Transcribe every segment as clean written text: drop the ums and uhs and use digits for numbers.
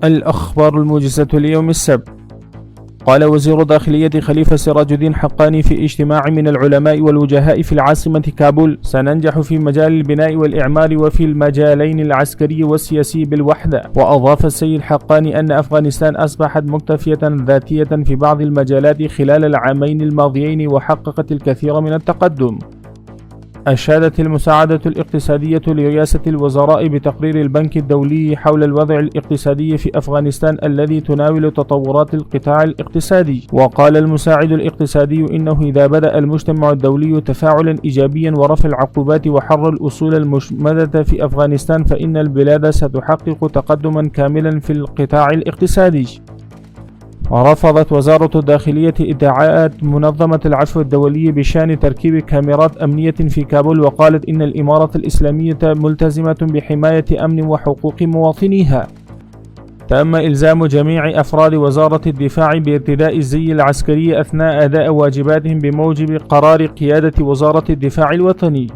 الأخبار الموجزة ليوم السبت. قال وزير داخلية خليفة سراج الدين حقاني في اجتماع من العلماء والوجهاء في العاصمة كابول: سننجح في مجال البناء والإعمار وفي المجالين العسكري والسياسي بالوحدة. وأضاف السيد حقاني أن أفغانستان أصبحت مكتفية ذاتية في بعض المجالات خلال العامين الماضيين وحققت الكثير من التقدم. أشادت المساعدة الاقتصادية لرئاسة الوزراء بتقرير البنك الدولي حول الوضع الاقتصادي في أفغانستان الذي تناول تطورات القطاع الاقتصادي. وقال المساعد الاقتصادي إنه إذا بدأ المجتمع الدولي تفاعلا إيجابيا ورفع العقوبات وحر الأصول المشمدة في أفغانستان فإن البلاد ستحقق تقدما كاملا في القطاع الاقتصادي. ورفضت وزارة الداخلية ادعاءات منظمة العفو الدولي بشأن تركيب كاميرات أمنية في كابول، وقالت إن الإمارة الإسلامية ملتزمة بحماية أمن وحقوق مواطنيها. تم إلزام جميع أفراد وزارة الدفاع بارتداء الزي العسكري أثناء أداء واجباتهم بموجب قرار قيادة وزارة الدفاع الوطني.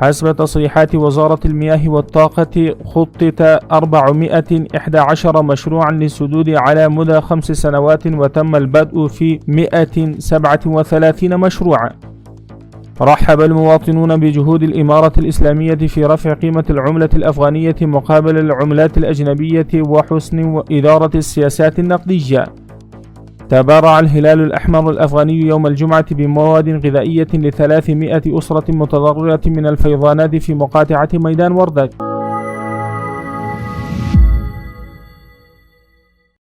حسب تصريحات وزارة المياه والطاقة خطط 411 مشروعا للسدود على مدى 5 سنوات وتم البدء في 137 مشروعا. رحب المواطنون بجهود الإمارة الإسلامية في رفع قيمة العملة الأفغانية مقابل العملات الأجنبية وحسن إدارة السياسات النقدية. تبرع الهلال الأحمر الأفغاني يوم الجمعة بمواد غذائية ل300 أسرة متضررة من الفيضانات في مقاطعة ميدان وردك.